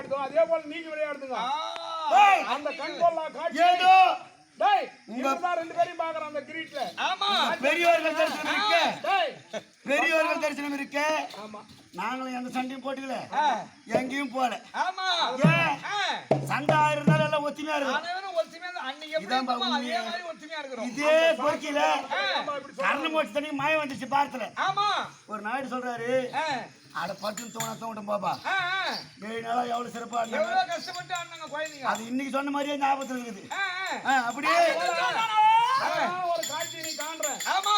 விளையாடுதோ அதே போல நீங்க விளையாடுதுங்க. அந்த கண்கொள்ளா காட்சி டேய் இங்கதான் ரெண்டு பேரையும் பாக்குறோம் அந்த கிரீட்ல. ஆமா பெரியவர்கள் தரிசனம் இருக்கு. டேய் பெரியவர்கள் தரிசனம் இருக்கு. ஆமா நாங்களும் எந்த சண்டையும் போட்டுக்கல, எங்கேயும் போல. ஆமா சண்டை இருந்தாலும் எல்லாம் ஒத்துமையா இருக்கும். அனைவரும் ஒத்துமையா அன்னைக்கு அதே மாதிரி ஒத்துமையா இருக்கிறோம். இதே பொறுக்கில கர்ணம் போட்டு தண்ணி மாயம் வந்துச்சு பாரத்துல. ஆமா ஒரு நாயுடு சொல்றாரு, அட பட்டு தோணட்டும் பாப்பா, 7 நாளா எவ்வளவு சிறப்பா எவ்வளவு கஷ்டப்பட்டு ஆடுனாங்க குழந்தைங்க. அது இன்னைக்கு சொன்ன மாதிரியே ஞாபகத்துல இருக்குது. அப்படியே ஒரு காட்சி நீ காண்ற. ஆமா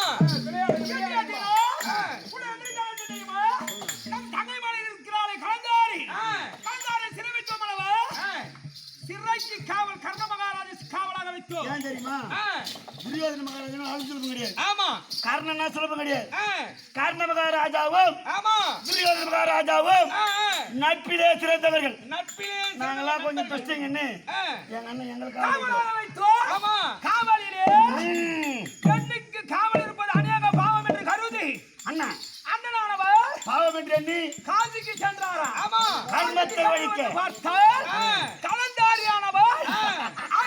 நம் தங்கை மலை இருக்கிறாளே கலந்தாரி, கலந்தாரி சிறுவிச்சோமளவா சிறைக்கு காவல் கர்ண மகாராஜா காவலாக வைத்தோ. ஏன் தெரியுமா? துரியோதன மகாராஜா ஆளு சுலபம் கிடையாது. ஆமா கர்ணனா சுலபம் கிடையாது. கர்ண மகாராஜாவும் ஆமா துரியோதன மகாராஜாவும் நட்பிலே சிறந்தவர்கள். நட்பிலே நாங்கெல்லாம் கொஞ்சம் கஷ்டங்கன்னு எங்க அண்ணன் எங்களுக்கு காவலாக வைத்தோ. ஆமா காவலிலே பெண்ணுக்கு காவல் இருப்பது அநேக பாவம் என்று கருதி அண்ணா அண்ணனானவர் பாவம் என்று எண்ணி காசிக்கு சென்றாரா. ஆமா கர்மத்தை வழிக்க பார்த்தால் கலந்தாரியானவர்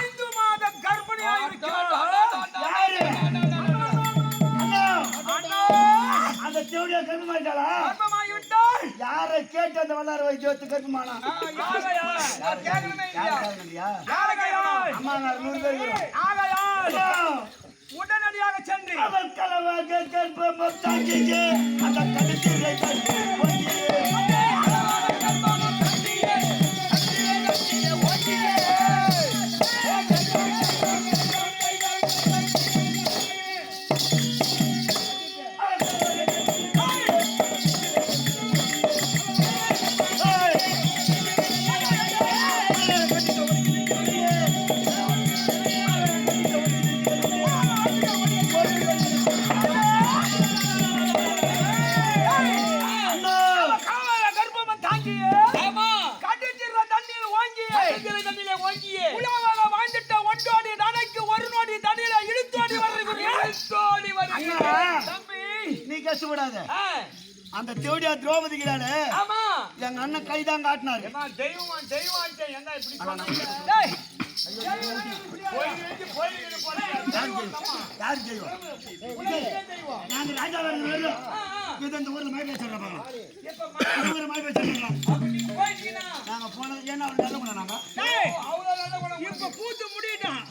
5 மாத கர்ப்பிணியாக இருக்கிறார். அந்த தேவடியா கர்ப்பமாயிட்டாளா? கர்ப்பமாகிவிட்டால் யாரை கேட்டு அந்த வல்லார வைத்தியத்து கர்ப்பமானா? அம்மா 100 பேர் ஆகையால் உடனடியாக சென்று அவர் கலவாக கர்ப்பம் தாங்கியே அந்த கடுத்தீரை அந்த தேவடியா திரௌபதிக்கிறாளே, எங்க அண்ணன் கைதான் காட்டினாரு. தெய்வம் தெய்வம் எங்க இப்படி யாரு தெய்வம்? நாங்க ராஜா இந்த ஊர்ல மாதிரி பேசுறோம். மாதிரி பேசுறோம். நாங்க போனது ஏன்னா அவர் நல்ல குணம். நாங்க இப்ப பூத்து முடியிட்டான்,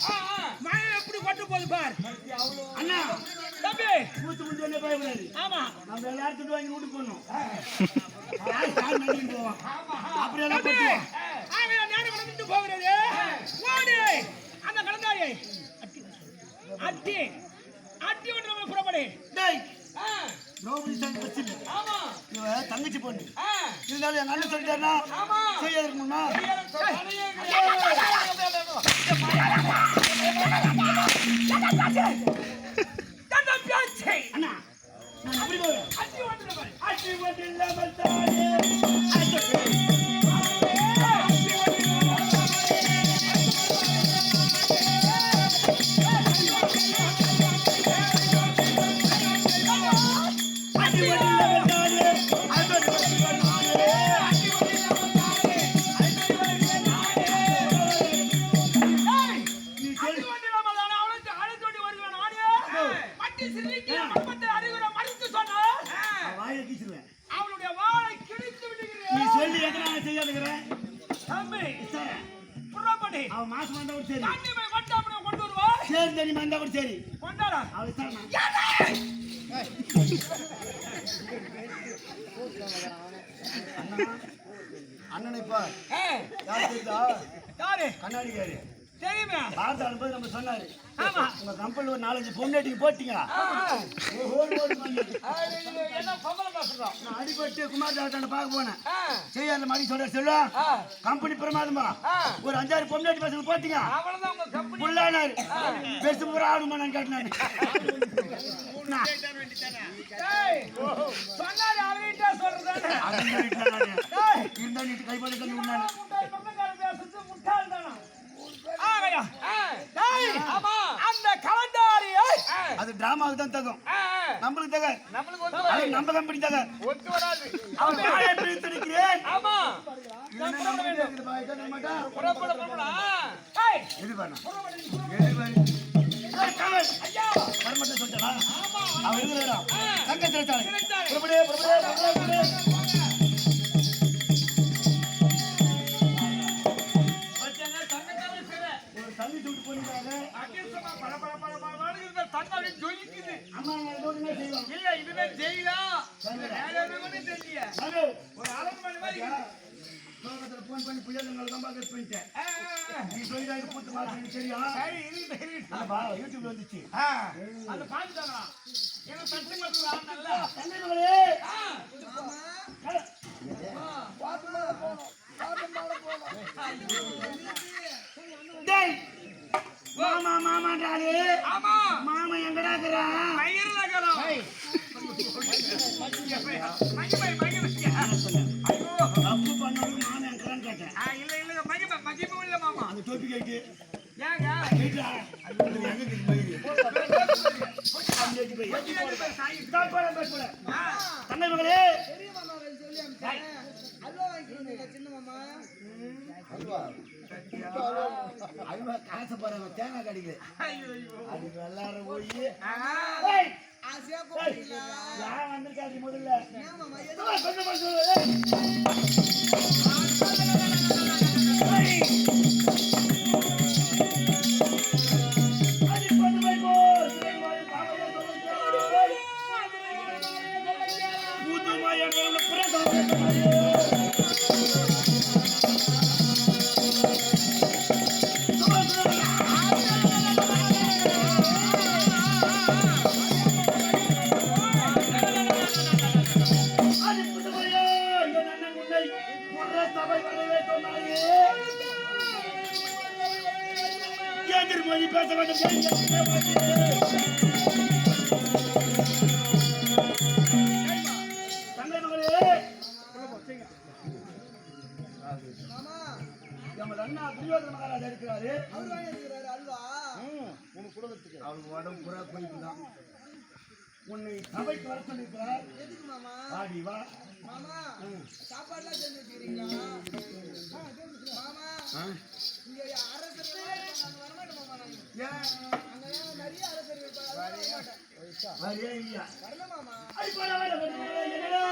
மழை எப்படி பட்டு போகுது பார். அண்ணா தம்பி பூத்து முடிஞ்சு என்ன பயப்படாது. ஆமா நம்ம எல்லாத்துக்கும் வாங்கி வீட்டுக்கு போடணும். போவோம் அப்படியெல்லாம் போகிறது. ஓடு அந்த கலந்தாரியை அட்டி அட்டி ஒன்று புறப்படு. திரௌபதி தங்கச்சி பொண்ணு இருந்தாலும் என் அண்ணன் சொல்லிட்டாருன்னா செய்யறதுக்கு முன்னா அண்ணா நான் அப்படி போவேன். அட்டி ஒன்று இல்லாமல் அவளுடைய வாளை கிழித்து விடுகிறேன். நீ சொல்லி எதனால செய்யாதுக்கிறேன் தம்பி புறப்படி. அவன் மாசம் வந்தா கூட சரி, தண்ணி போய் கொண்டாம கொண்டு வருவா. சரி தண்ணி வந்தா கூட சரி கொண்டாடா. அவள் சார் அண்ணனை இப்ப யார் தெரியுதா? யாரு? கண்ணாடிக்காரு தெரியுமே. பார்த்து அனுப்பது நம்ம சொன்னாரு. ஆமா உங்க கம்பெனி ஒரு 4-5 பொண்ணாட்டிக்கு போட்டீங்க. என்ன பொம்பளை பேசுறோம்? நான் அடிபட்டு குமார் டாக்டர் பார்க்க போனேன். செய்யாத மாதிரி சொல்ற சொல்லுவா கம்பெனி பிரமாதமா ஒரு 5-6 பொண்ணாட்டி பசங்க போட்டீங்க. அவ்வளவுதான் உங்க கம்பெனி புள்ளானாரு பெருசு பூரா ஆடுமா நான் கேட்டேன். சொன்னாரு அவர்கிட்ட சொல்றதானே. இருந்தா நீ கைப்பட உண்டான அந்த கலந்தாரியை அது டிராமாவுக்கு தான் தகும். நம்மளுக்கு தக. நம்மளுக்கு ஒத்து அது வராது. நம்ம கம்பெனி தக. ஒத்து வராது. அவன் காலை பிடித்து நிக்கிறேன். ஆமா. என்ன நம்ம கேக்குது பாய் கேட்க மாட்டா. புறப்பட. ஏய் இது பாரு. எது பாரு. காவல். ஐயா பரமட்ட சொல்றா. ஆமா. அவன் எழுதுறா. தங்க திரட்டாளே. திரட்டாளே. புறப்படு. பச்சங்க தங்கத்தவளை சிற ஒரு தண்ணி தூக்கி போடுறாங்க. அகிர்சமா பரபரன்னு இந்த தங்கவி ஜொலிக்குது. அம்மா நான் என்ன செய்வோம்? இல்ல இதுவே ஜெயிலா. வேற எதுவும் தெரியல. அது ஒரு அலங்கு மணி மாதிரி இருக்குது. சோகத்துல போன் பண்ணி பிள்ளைங்களை தான் பாக்க பண்ணிட்டேன். நீ சொல்லிடாங்க கூத்து மாதிரி சரியா? சரி இருக்கு. அப்பா யூடியூப்ல வந்துச்சு. அது பாத்துட்டாங்களா? ஏன்னா சட்டு மட்டும் ஆனல்ல. தண்ணி மகளே. டேய் மாமாடாலே. ஆமா மாமா எங்கடா இருக்கறா? மயிரல கரம். மகிமை. ஐயோ தப்பு பண்ணது மாமா எங்கறான்னு கேட்டேன். இல்ல மகிமை இல்ல மாமா. அந்த டோப்பி கேக்கு. ஏங்க கேட்டா. அது எங்க இருக்கு மயிரு? அங்கேக்கு போய். ஸ்டார்ட் பண்ண. தண்ணி மகளே. பெரிய மாமா சொல்லி அம்சேன் அல்வா வாங்கிக்கிறீங்க சின்ன மாமா அல்வா காசு பாருங்க தேங்காய் கடிக்குது. ஐயோ அது எல்லாரும் போய் ஆசையா கூப்பிட்டீங்களா யார் வந்திருக்காது முதல்ல? ஏன் மாமா எது கொஞ்சம் சொல்லு. மொழி பேச வேண்டும். தங்கை மகளே. மாமா நமது அண்ணா துரியோதன மகாராஜா இருக்கிறாரு. அவர் வாங்கிக்கிறாரு அல்வா அவருக்கு உடம்பு புறா போயிட்டுதான். உன்னை சபைக்கு வர சொல்லியிருக்கிறார். எதுக்கு மாமா ஆடி வா. மாமா சாப்பாடுலாம் செஞ்சு வச்சுக்கிறீங்களா மாமா இங்க அரசர் நாங்க வரமாட்டோம் மாமா நாங்க அங்க நிறைய அரசர் இருப்பாங்க வரவே இல்லையா? வரல மாமா ஐ போடா என்னடா?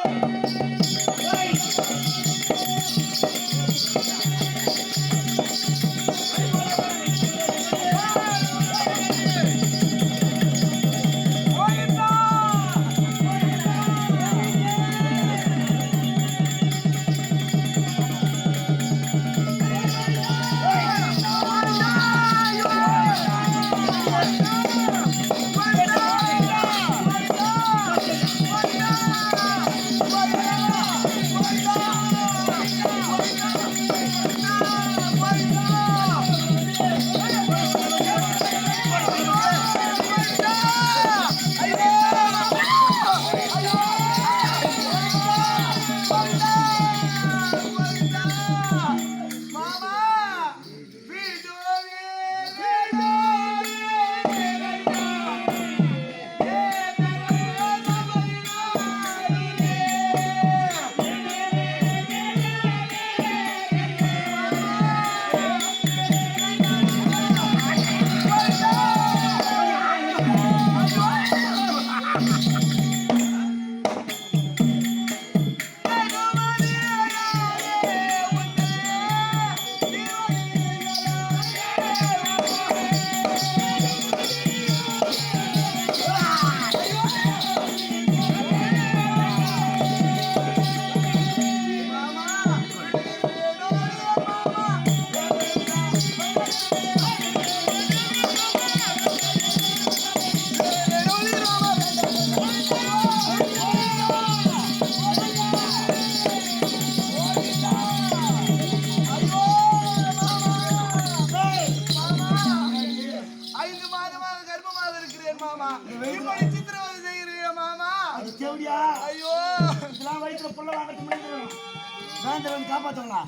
காப்பாத்தவங்களா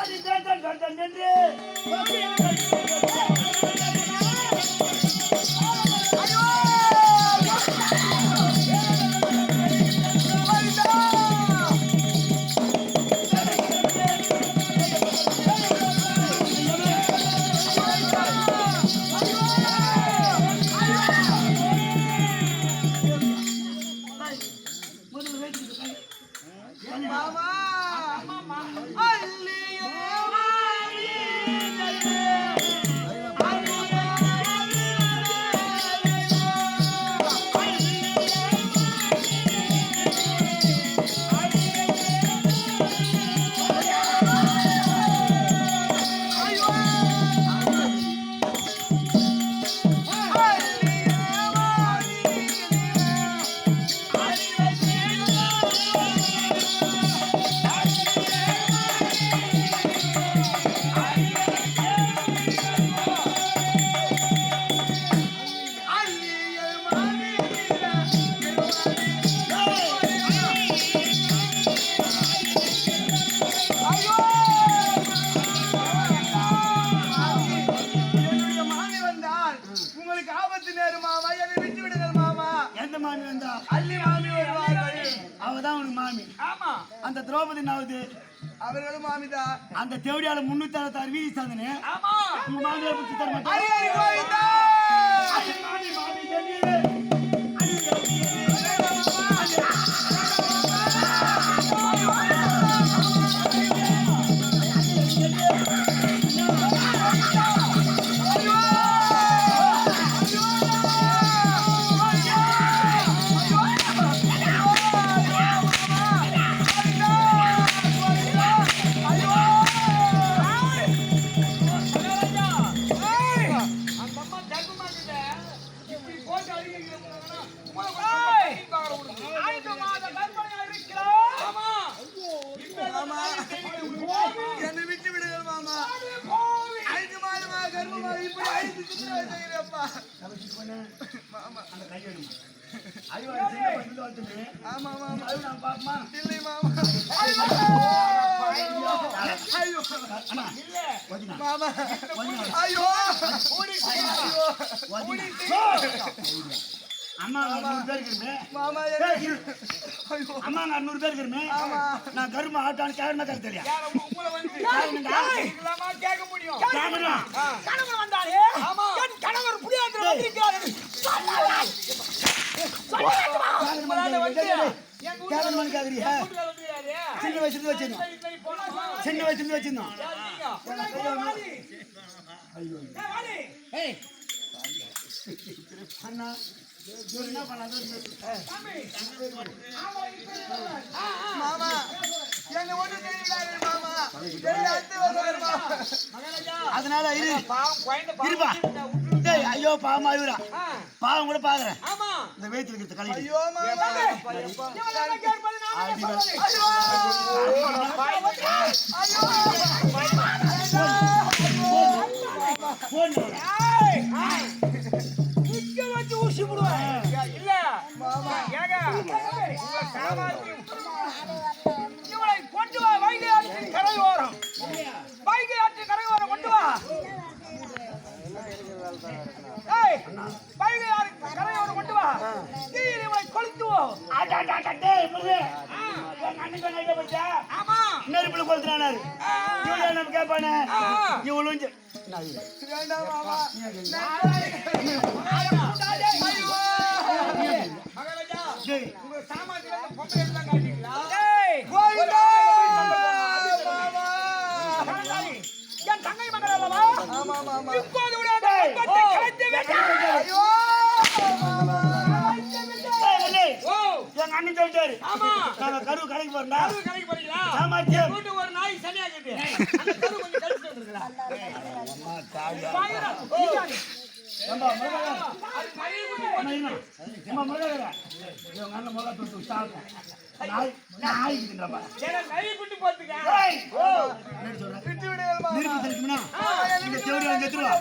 அது நின்று என்னுடைய மாமி வந்தால் உங்களுக்கு ஆபத்து நேரும் மாமா, என்னை விட்டு விடுங்கள் மாமா. எந்த மாமி வந்தா? அள்ளி மாமி வருவார்கள். அவதான் உனக்கு மாமி. ஆமா, அந்த திரௌபதி நாவது அவர்களும் மாமிதான். அந்த தேவடியால 366 வீதி சாதனை ஆமா, உங்க மாமியை பிடிச்சி தர மாட்டேன். ஹரி ஹரி கோவிந்தா. மாமி மாமி தெரியுது. அந்த அம்மா கர்ப்பமா இருக்குது. இப்படி போட்டு அடிக்கிறீங்கன்னா உங்களை கொஞ்சம் பார்க்கற கொடுங்க. 5 மாத கர்ப்பிணியாக இருக்கிறார். ஆமா, மாமா, என்னை விட்டு விடுங்கள் மாமா. 5 மாதமா கர்ப்பமா இப்படி அடித்து சித்திரவதை செய்கிறேப்பா. மாமா, அந்த கை அடி. ஐயோ சின்ன பையன் வந்துட்டு. ஆமா மாமா, ஐயோ நான் பாப்பமா. இல்லை மாமா. ஐயோ அண்ணா இல்ல வதினா. மாமா, வதினா. ஐயோ வதினா. அம்மா 100 பேர் இருக்குமே. மாமா, ஐயோ அம்மா 100 பேர் இருக்குமே. நான் கருமா ஆட்டான்னு கேட்கணுமா கருத்தலையா? உங்களை வந்து நீங்களாமா கேட்க முடியும். கேட்கணும். கணவர் வந்தாரே. ஆமா. என் கணவர் புளியாந்திரம் வந்திருக்கிறார். கேட்கணுமான்னு கேட்குறியா? சின்ன வயசுல வச்சிருந்தோம். சின்ன வயசுல வச்சிருந்தோம். ஐயோ அண்ணா இவரு என்ன பண்ணாரு? மாமா, என்னை ஒன்றும் செய்கிறாரு மாமா. என்னை அத்து வருவாரு மாமா. அதனால இரு பாவம் குழந்தை இருப்பா. டேய் ஐயோ பாவமா இவரா பாவம் கூட பாக்குறேன். ஆமா. இந்த வயித்துல இருக்கிறது கலி. ஐயோ மாமா, இவளை கேட்பது நான் அடிவ. போன் நிக்க வச்சு ஊசி போடுவேன். இல்ல ஏங்க உங்களை காமாத்தி இவளை கொண்டு வா. வைகை ஆற்றின் கரையோரம், வைகை ஆற்றின் கரையோரம் கொண்டு வா. ஏய், வைகை ஆற்றின் கரையோரம் கொண்டு வா. தீயில் இவளை கொளுத்துவோம். டேய் முருகே என் அண்ணன் கையில வச்சா ஆமா. நெருப்புல கொளுத்துறானாரு. இவளே நம்ம கேட்பானே இவளும் வேண்டாம் மாமா. மகாராஜா, டேய் உங்க சாமான்ல பொம்மை எல்லாம் காட்டிங்களா? கோவிந்தா மாமா. கணதாரி, என் தங்கை மகள் அல்லவா? ஆமா மாமா. இப்போது விடாத கற்பத்தை கலைத்து விட்டாய். ஐயோ மாமா. ஓ, எங்க அண்ணன் சொல்லிட்டாரு. ஆமா. நாங்க கருவு கடைக்கு போறோம்டா. கருவு கடைக்கு போறீங்களா? சாமர்த்தியம். வீட்டு ஒரு நாய் சனியாக்குது. அந்த கருவு கொஞ்சம் கழிச்சு வந்துருக்கா? பாயிரா, பிரியாணி. ஏம்பா முருகா அது மயில் குட்டி ஏம்மா முருகா இவங்க அண்ணன் முருகா தொட்டு சாப்பிட்டேன். நாய் இருக்குன்றப்பா. ஏன்னா மயில் குட்டி போட்டுக்க. ஏய் ஓ, என்ன சொல்ற? விட்டு விடுங்கள் மாமா. நெருப்பு தெரியுமா? இந்த தேவடி வந்து எடுத்துருவா.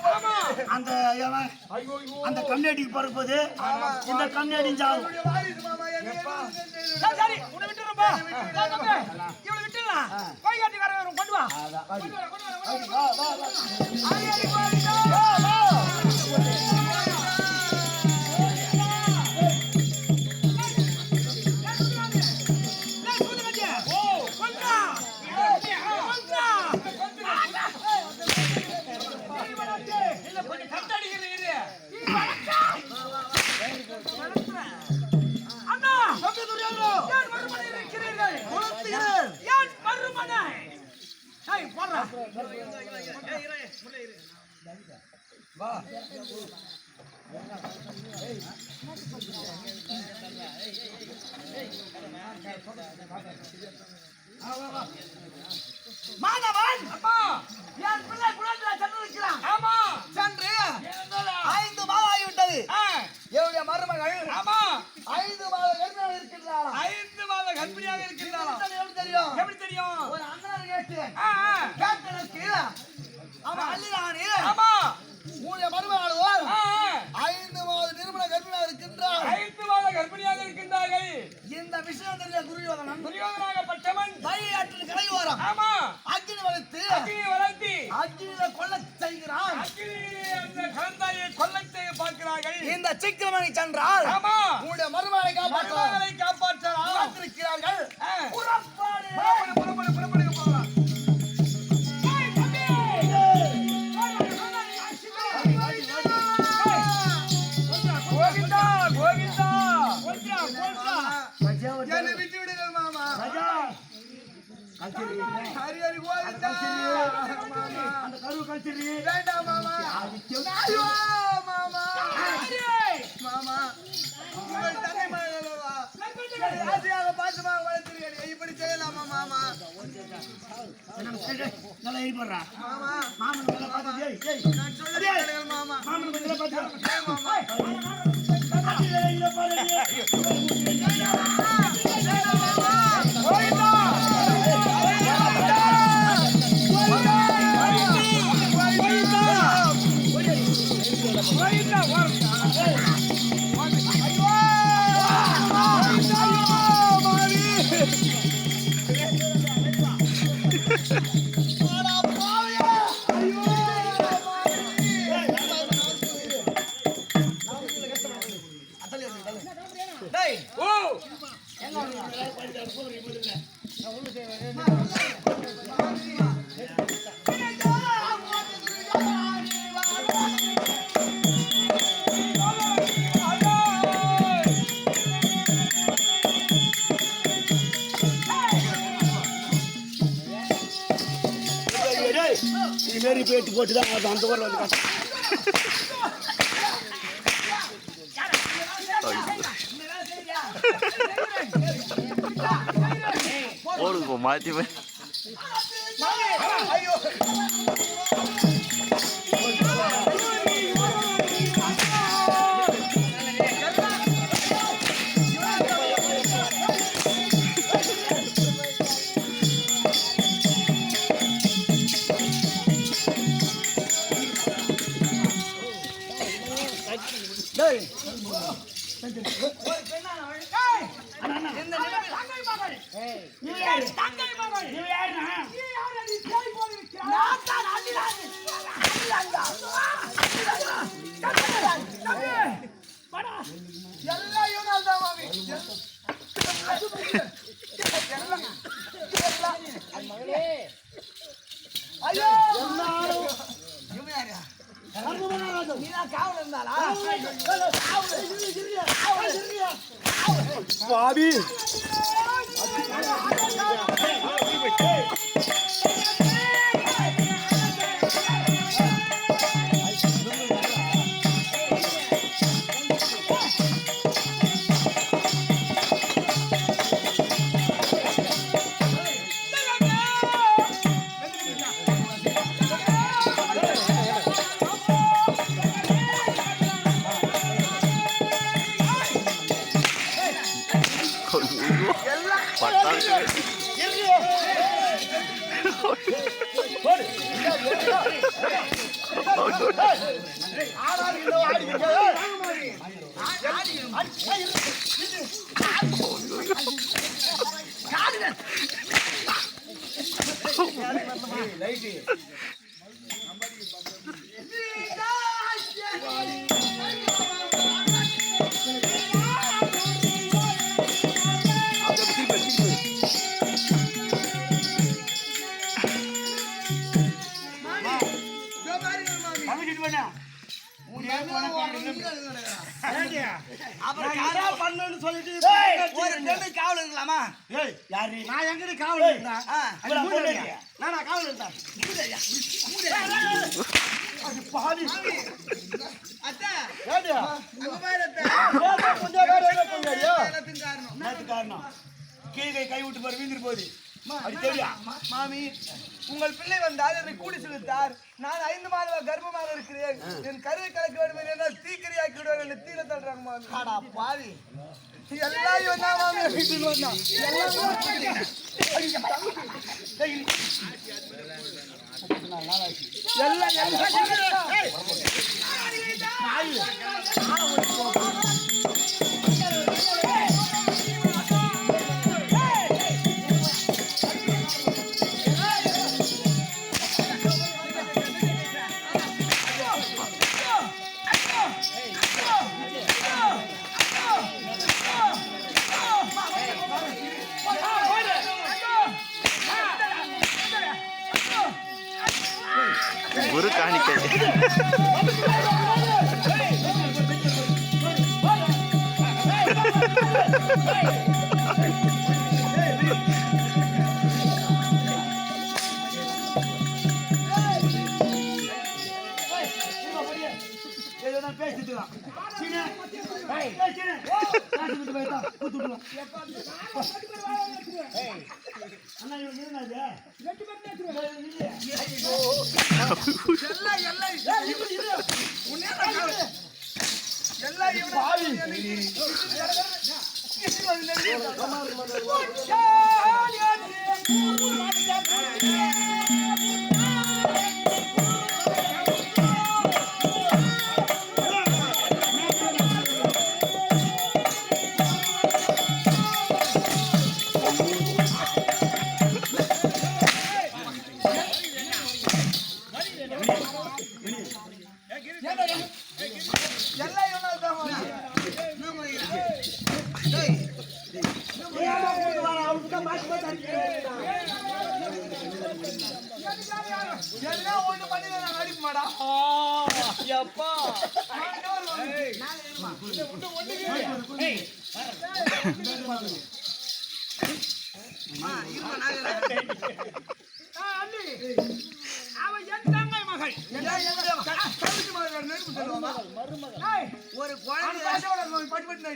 அந்த ஏவன் ஐயோ ஐயோ. அந்த கம்யூனிட்டிக்கு போற போது இந்த கம்யூனிட்டி சாகும். என்னுடைய வாரிசு மாமா, என்னை எதுவும் செய்து சரி, சரி, உன்னை விட்டுறப்பா. இவளை விட்டுடலாம். கோயிலாட்டி வர கொண்டு வா. கொண்டு வா, கொண்டு வா, கொண்டு வா. வா வா வா. ஆரியாடி கோயிலா. வா, வா. வா மாணவன் அப்பா என் பிள்ளை குழந்தை சென்றிருக்கிறான். ஆமா சென்று என்னடா 5 மாதம் ஆகிவிட்டது. ஆ என்னுடைய மருமகள் ஆமா 5 மாதம் கர்ப்பிணியாக இருக்கின்றாளாம். 5 மாத கர்ப்பிணியாக இருக்கின்றாளா எப்படி தெரியும்? எப்படி தெரியும் ஒரு அண்ணன் கேட்டேன். ஆ கேட்டதற்கு அவன் அள்ளினானே. ஆமா உன்னுடைய மருமகள் ஆ 5 மாதம் நிர்மல கர்ப்பிணியாக இருக்கின்றாள். 5 மாத கர்ப்பிணியாக இருக்கின்றார்கள் இந்த விஷயம் தெரிய துரியோதனன் துரியோதனாகப்பட்டவன் வைகையாற்றில் கரையோரம் ஆமா அக்கினி வளர்த்து அக்கினியை வளர்த்தி அக்கினியில கொல்ல செய்கிறான். அக்கினியை அந்த கலந்தாயை கொல்லை செய்ய பார்க்கிறார்கள் இந்த சிக்கிரமணி சென்றால் ஆமா உன்னுடைய மருமகளை காப்பாற்றுவார். மருமகளை காப்பாற்றலாம் காத்திருக்கிறார்கள். புறப்பாடு. புறப்படுங்க போகலாம் கோவிந்தா கோவிந்தா என்னை விட்டு விடுங்கள் மாமா. ஹரி ஹரி கோவிந்தா. மாமா அந்த கருவு கழிச்சிரு. வேண்டாம் மாமா. ஐயோ மாமா. மாமா உங்கள் தந்தை மகளவா ஆசையாக பாசமாக வளர்த்திருக்கேன். இப்படி செய்யலாமா மாமா? நல்லா ஏறிப்படுறா. மாமா மாமன் நல்லா பார்த்து ஏய் ஏய். நான் சொல்லுங்கள் மாமா. மாமன் நல்லா பார்த்து. ஏன் மாமா? இதை பாரு. கோவிந்தா டேய் ஓ இதுமாரி பேட்டு போட்டு தான் அந்த ஊரில் வந்து பார்த்தேன். ஓடுங்க மாற்றி போய் ஐயோ டேய் ஒரு பெண்ணானவள் டேய் இந்த நிலைமையில் தங்கை மகள் இவ யாரு? தங்கை மகள் இவ யாருண்ணா? நீ யார் நீ தேய் போல் இருக்கிறாய் நான் தான் அள்ளினானே எல்லாம் இவனால் தான் மாமி ஐயோ இவன் யாரு நீதான் காவல் இருந்தாளா பாவி அப்புறம் யாரா பண்ணணும்னு சொல்லிட்டு ஒரு பெண்ணு காவல் இருக்கலாமா ஏய் யாரு நான் எங்கடி காவல் இருந்தா நானா காவல் இருந்தா அது பாவி அத்தை, ஏடியா அங்க பாரு அத்தை. கொஞ்சம் வேற என்ன கொஞ்சம் எல்லாத்துக்கும் காரணம். நேத்து காரணம் கீழே கை விட்டு பாரு வீந்துட்டு போகுது அது தெரியா மாமி, உங்கள் பிள்ளை வந்தால் என்னை கூடி செலுத்தார். நான் 5 மாத கர்ப்பமாக இருக்கிறேன். என் கருவை கலக்க வேண்டும் என்றால் தீக்கரியாக்கி விடுவார் என்று தீல தள்ளுறாங்க மாமி. ஆடா பாவி, எல்லாம் இவன் தான் மாமி. வீட்டுக்கு வந்தான் குரு காணிக்கை பேசிட்டு அண்ணா இவன் இருந்தாது ஒரு குழந்தை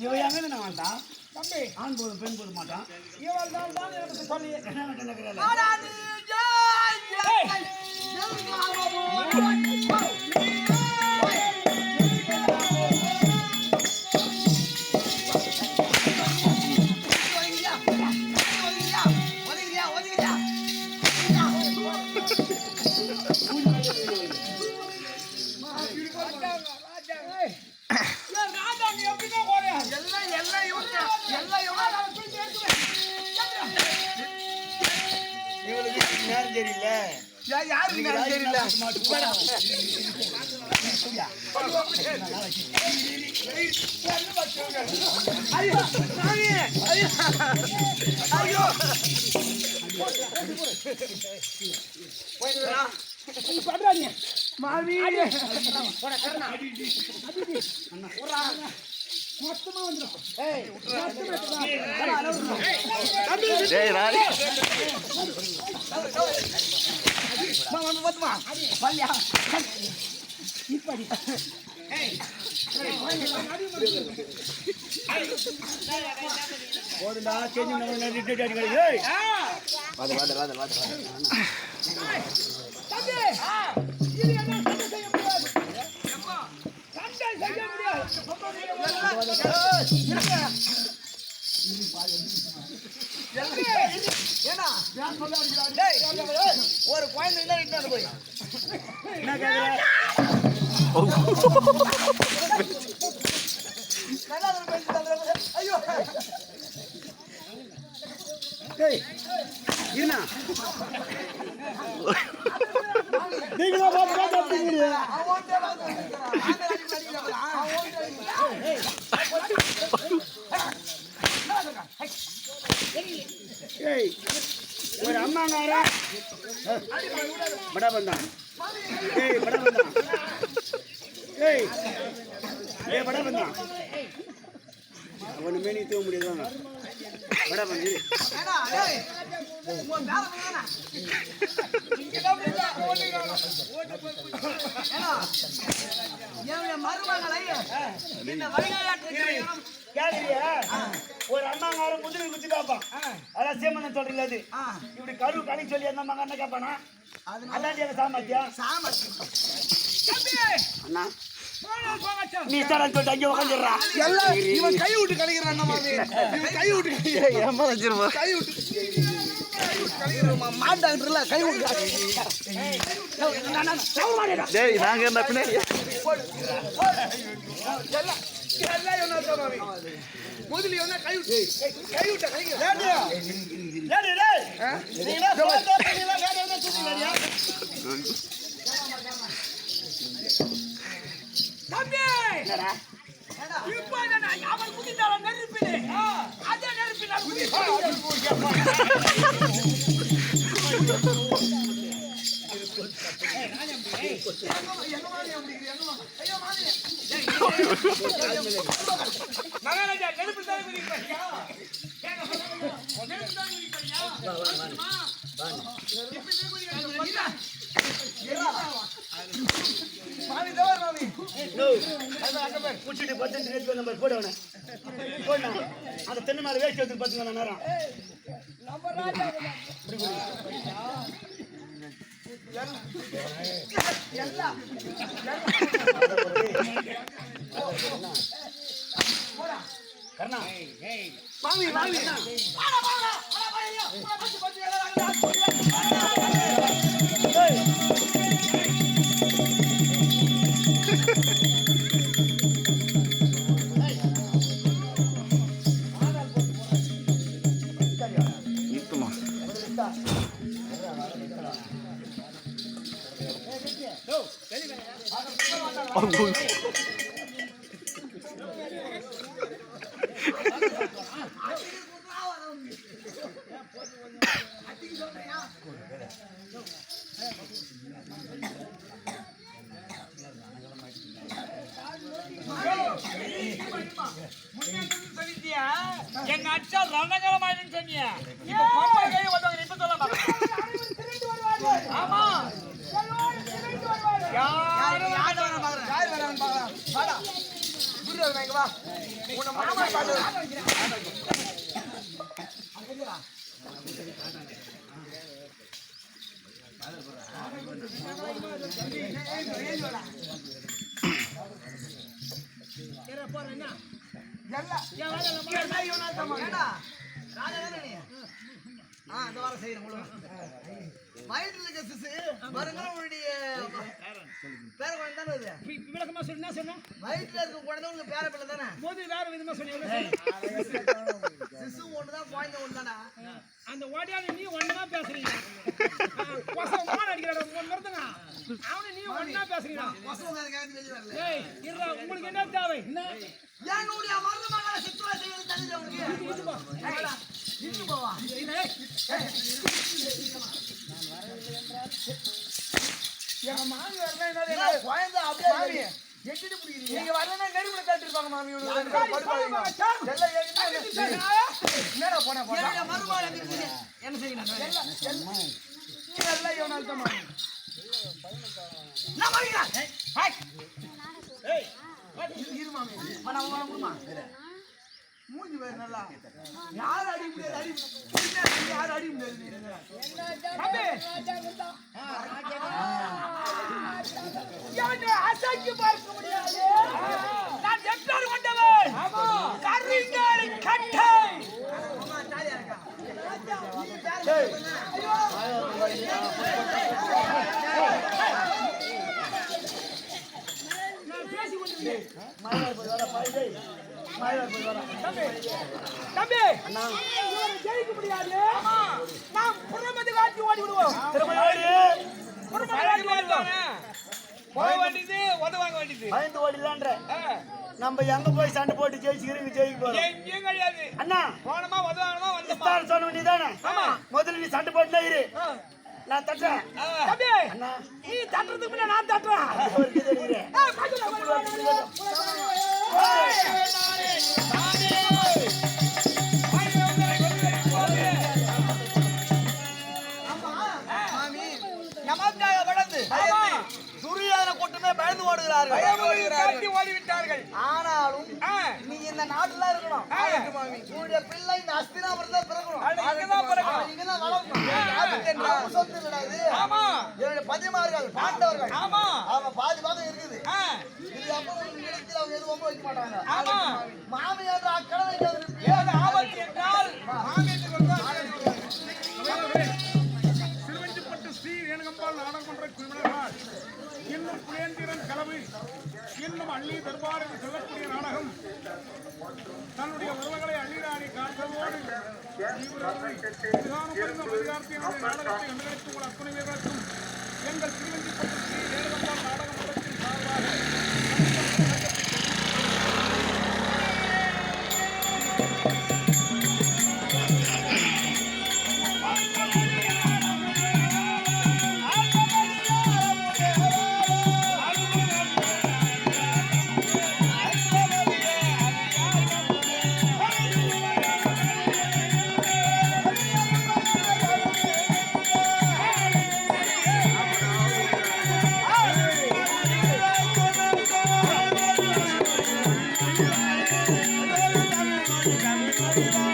இவன் எங்க நான் வந்தான் தம்பி ஆண் போதும் பெண் போதும் மாட்டான் இவன் தான் எனக்கு சொல்லி என்ன நேரம் தெரியல யாருக்கு நேரம் தெரியல ஐயோ பண்றாங்க மாமி மொத்தமா வந்துடும் டேய் ராணி போதுடா செஞ்சு ஒரு குழந்தை போய் என்ன கேக்குற ஐயோ இருண்ணா. நீங்களா பார்த்து பார்த்து அப்படிங்கிறீங்க. ஏய், ஒரு அம்மாங்காரா படா பண்ணா. ஏய் படா பண்ணா. ஏய் ஏய் படா பண்ணா. அவனு மேனி தூக்க முடியாதாங்க. படா பண்ணி. ஏடா டேய் உன் மேல போறானா? ஏடா மருமகளை இந்த வழிகாட்டுறீங்க. கேக்குறியா? ஒரு அம்மாங்காரன் முதுகு குத்தி பாப்பான். அதான் சேமன் சொல்றீங்களா அது? இப்படி கரு கணி சொல்லி அந்த மகன் என்ன கேட்பானா? அதான் எங்க சாமர்த்தியா? அண்ணா நீ தரேன் சொல்லிட்டு அங்கே உட்காந்துடுறா. எல்லாம் இவன் கை விட்டு கழிக்கிறான் மாமி. இவன் கை விட்டு ஏமா வச்சிருமா கை விட்டு கழிக்கிறான் மாட்டாங்கல கை விட்டு. டேய் நாங்க என்ன பின்னாடி எல்லாம் எல்லாம் என்ன மாமி. முதல்ல என்ன கை விட்டு கழிக்கிறான். டேய் டேய் நீங்க சொல்றத நீங்க வேற என்ன சொல்றீங்க? தம்பி என்னடா? இப்போ நான் அவன் குதித்தால நெருப்பிலே அதே நெருப்பில மகாராஜா நெருப்பில் தான் குதிப்பறியா? நெருப்பில் தான் குதிப்பறியா? மாமி தவறு மாமி. குச்சிட்டு 10 ரேட் நம்பர் போடுவனே. போடுனா. அந்த தென்னை மேல வேஸ்ட் எடுத்து பாத்துங்க நேரம். நம்ம ராஜா எல்லாம் கர்ணா மாமி மாமி நிறுத்துமா எங்க அச்சா ரணகலமாயின்னு சொன்னியா? இப்ப பொம்மை கை வந்தவங்க இப்ப சொல்ல மாட்டாங்க. ஆமா யார் வரான்னு பாக்குறேன். வாடா குரு வாங்க வா. உன்னை மாமா பாத்து வயிற்றுல இருக்க சிசு வருங்கால உன்னுடைய பேர குழந்தை தானே அது? விளக்கமா சொன்னா சொன்னா வயிற்றுல இருக்க குழந்தை உங்க பேர பிள்ளை தானே? போது வேற விதமா சொன்னீங்க. சிசு ஒண்ணுதான் குழந்தை ஒண்ணுதானா? அந்த ஓடியால நீ ஒண்ணா பேசுறீங்க. கொசம் மான் அடிக்கறடா மறந்துங்க. அவனே நீ ஒண்ணா பேசுறீங்க. பசங்க அதுக்கு வெளிய வரல. ஏய் இருடா உங்களுக்கு என்ன தேவை? என்ன என்னுடைய மருமகளை சித்ரா செய்வது தெரிஞ்ச உங்களுக்கு இது போ. ஏடா இது போவா. எங்க மாமி வரல என்ன குழந்தை அப்படியே எட்டிட்டு புடிக்கிறீங்க. நீங்க வரலனா நெருப்புல தட்டி இருப்பாங்க மாமி இவங்க. எல்லாம் என்னடா போனா போடா. என்னோட மருமகளை இருக்குது. என்ன செய்யணும்? எல்லாம் இவனால தான் மாமி. நான் வரீங்க. ஹாய். ஏய் இரு மாமி. மன உமா. மூஞ்சி வேற நல்லா. யார் அடி முடியாது அடி. யார் அடி முடியாது. தம்பி யானை அசைக்கு பார்க்க முடியாது. நான் எட்டார் கொண்டவன். ஆமா கரிங்காலி கட்டை. அம்மா தாலியா இருக்கா. டேய் நான் பேசி கொண்டிருந்தேன். மாயார் போய் வர பாய் டேய் மாயார் போய் வர தம்பி அண்ணா ஜெயிக்க முடியாது. ஆமா நான் புறம் பயந்து ஓடிலான்ற நம்ம எங்க போய் சண்டை போட்டு ஜெயிச்சுக்கிறீங்க ஜெயிக்க போறோம் எங்கேயும் கிடையாது. அண்ணா போனமா வந்தானமா வந்தமா. இஸ்தார் சொன்ன வேண்டியதானே முதல்ல நீ சண்டை போட்டுனே இரு நான் தட்டுறேன் தம்பி அண்ணா நீ தட்டுறதுக்கு முன்ன நான் தட்டுறேன் ஒரு கிட்ட இரு நமக்காக வளர்ந்து துரியோதன கூட்டமே பயந்து ஓடுகிறார்கள் காட்டி ஓடிவிட்டார்கள். ஆனாலும் நீ இந்த நாட்டுல இருக்கணும் உன்னுடைய பிள்ளை இந்த அஸ்தினாபுரத்துல பிறக்கணும் இங்கதான் பிறக்கணும். அவன் இங்கதான் வளரணும் அவன் சொத்து கிடையாது ஆமா என்னுடைய பதிமார்கள் பாண்டவர்கள் ஆமா அவன் பாதி பாகம் இருக்குது ஆ, இது அப்போ இடத்தில் அவங்க எதுவும் வைக்க மாட்டாங்க ஆமா. மாமி என்ற அக்கடலை ஏது ஆபத்து என்றால் மாமியத்துக்கு வந்தால் சிறுவஞ்சிப்பட்டு ஸ்ரீ ரேணுகம்பாள் நாடகமன்ற குழுவினரால் இன்னும் புலேந்திரன் கலவு இன்னும் அள்ளி தர்பார் என்று சொல்லக்கூடிய நாடகம் தன்னுடைய உறவுகளை அள்ளிராடி காண்பதோடு நாடகத்தை கண்டுகளித்து உங்கள் அத்துணை வீரர்களுக்கும் எங்கள் சிறுவஞ்சிப்பட்டு ஸ்ரீ ரேணுகம்பாள் நாடகமன்றத்தின் சார்பாக Thank you.